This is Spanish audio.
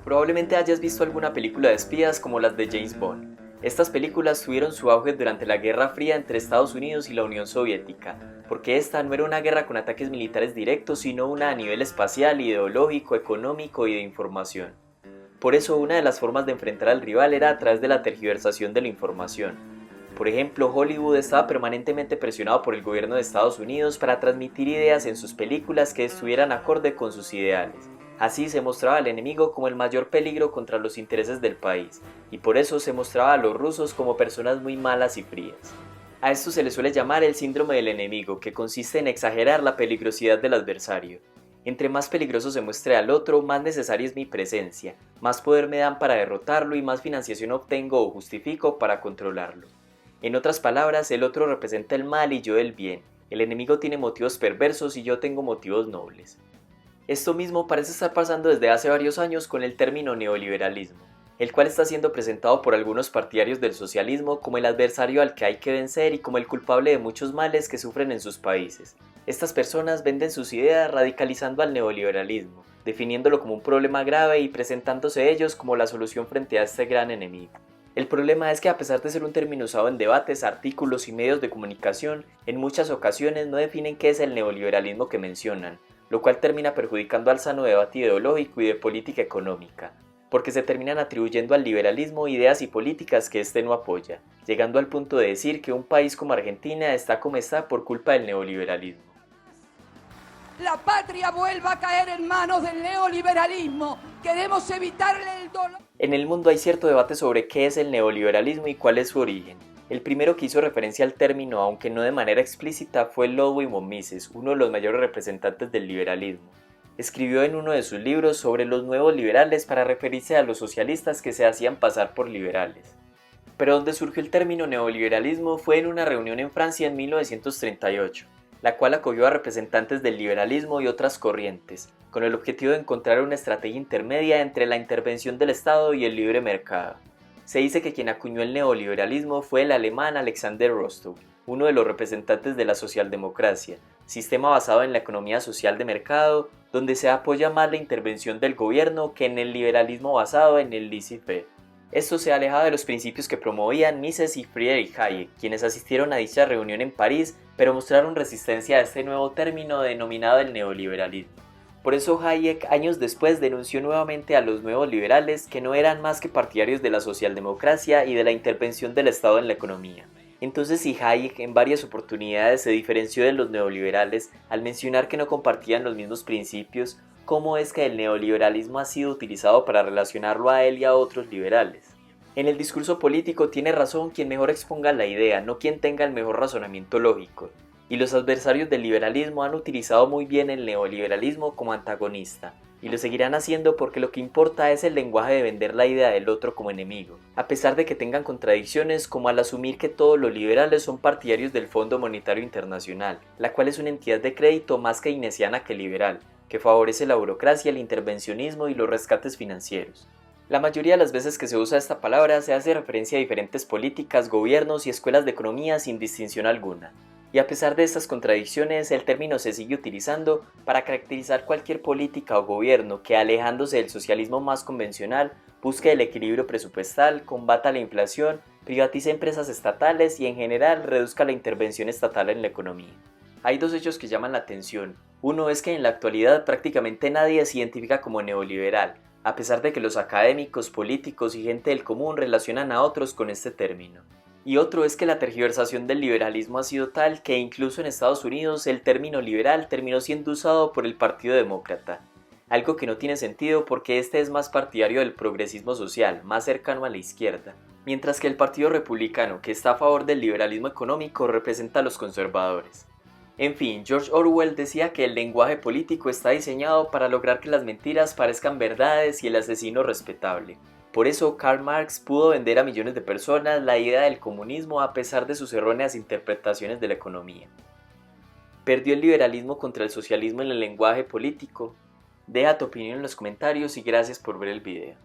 Probablemente hayas visto alguna película de espías como las de James Bond. Estas películas tuvieron su auge durante la Guerra Fría entre Estados Unidos y la Unión Soviética, porque esta no era una guerra con ataques militares directos, sino una a nivel espacial, ideológico, económico y de información. Por eso una de las formas de enfrentar al rival era a través de la tergiversación de la información. Por ejemplo, Hollywood estaba permanentemente presionado por el gobierno de Estados Unidos para transmitir ideas en sus películas que estuvieran acorde con sus ideales. Así se mostraba al enemigo como el mayor peligro contra los intereses del país, y por eso se mostraba a los rusos como personas muy malas y frías. A esto se le suele llamar el síndrome del enemigo, que consiste en exagerar la peligrosidad del adversario. Entre más peligroso se muestre al otro, más necesaria es mi presencia, más poder me dan para derrotarlo y más financiación obtengo o justifico para controlarlo. En otras palabras, el otro representa el mal y yo el bien. El enemigo tiene motivos perversos y yo tengo motivos nobles. Esto mismo parece estar pasando desde hace varios años con el término neoliberalismo, el cual está siendo presentado por algunos partidarios del socialismo como el adversario al que hay que vencer y como el culpable de muchos males que sufren en sus países. Estas personas venden sus ideas radicalizando al neoliberalismo, definiéndolo como un problema grave y presentándose ellos como la solución frente a este gran enemigo. El problema es que a pesar de ser un término usado en debates, artículos y medios de comunicación, en muchas ocasiones no definen qué es el neoliberalismo que mencionan, lo cual termina perjudicando al sano debate ideológico y de política económica, porque se terminan atribuyendo al liberalismo ideas y políticas que éste no apoya, llegando al punto de decir que un país como Argentina está como está por culpa del neoliberalismo. La patria vuelva a caer en manos del neoliberalismo. Queremos evitarle el dolor. En el mundo hay cierto debate sobre qué es el neoliberalismo y cuál es su origen. El primero que hizo referencia al término, aunque no de manera explícita, fue Ludwig von Mises, uno de los mayores representantes del liberalismo. Escribió en uno de sus libros sobre los nuevos liberales para referirse a los socialistas que se hacían pasar por liberales. Pero donde surgió el término neoliberalismo fue en una reunión en Francia en 1938, la cual acogió a representantes del liberalismo y otras corrientes, con el objetivo de encontrar una estrategia intermedia entre la intervención del Estado y el libre mercado. Se dice que quien acuñó el neoliberalismo fue el alemán Alexander Rostow, uno de los representantes de la socialdemocracia, sistema basado en la economía social de mercado, donde se apoya más la intervención del gobierno que en el liberalismo basado en el laissez-faire. Esto se alejaba de los principios que promovían Mises y Friedrich Hayek, quienes asistieron a dicha reunión en París, pero mostraron resistencia a este nuevo término denominado el neoliberalismo. Por eso Hayek años después denunció nuevamente a los nuevos liberales que no eran más que partidarios de la socialdemocracia y de la intervención del Estado en la economía. Entonces, si Hayek en varias oportunidades se diferenció de los neoliberales al mencionar que no compartían los mismos principios, ¿cómo es que el neoliberalismo ha sido utilizado para relacionarlo a él y a otros liberales? En el discurso político tiene razón quien mejor exponga la idea, no quien tenga el mejor razonamiento lógico, y los adversarios del liberalismo han utilizado muy bien el neoliberalismo como antagonista, y lo seguirán haciendo porque lo que importa es el lenguaje de vender la idea del otro como enemigo, a pesar de que tengan contradicciones como al asumir que todos los liberales son partidarios del Fondo Monetario Internacional, la cual es una entidad de crédito más keynesiana que liberal, que favorece la burocracia, el intervencionismo y los rescates financieros. La mayoría de las veces que se usa esta palabra se hace referencia a diferentes políticas, gobiernos y escuelas de economía sin distinción alguna. Y a pesar de estas contradicciones, el término se sigue utilizando para caracterizar cualquier política o gobierno que, alejándose del socialismo más convencional, busque el equilibrio presupuestal, combata la inflación, privatice empresas estatales y en general reduzca la intervención estatal en la economía. Hay dos hechos que llaman la atención. Uno es que en la actualidad prácticamente nadie se identifica como neoliberal, a pesar de que los académicos, políticos y gente del común relacionan a otros con este término. Y otro es que la tergiversación del liberalismo ha sido tal que incluso en Estados Unidos el término liberal terminó siendo usado por el Partido Demócrata, algo que no tiene sentido porque este es más partidario del progresismo social, más cercano a la izquierda, mientras que el Partido Republicano, que está a favor del liberalismo económico, representa a los conservadores. En fin, George Orwell decía que el lenguaje político está diseñado para lograr que las mentiras parezcan verdades y el asesino respetable. Por eso Karl Marx pudo vender a millones de personas la idea del comunismo a pesar de sus erróneas interpretaciones de la economía. ¿Perdió el liberalismo contra el socialismo en el lenguaje político? Deja tu opinión en los comentarios y gracias por ver el video.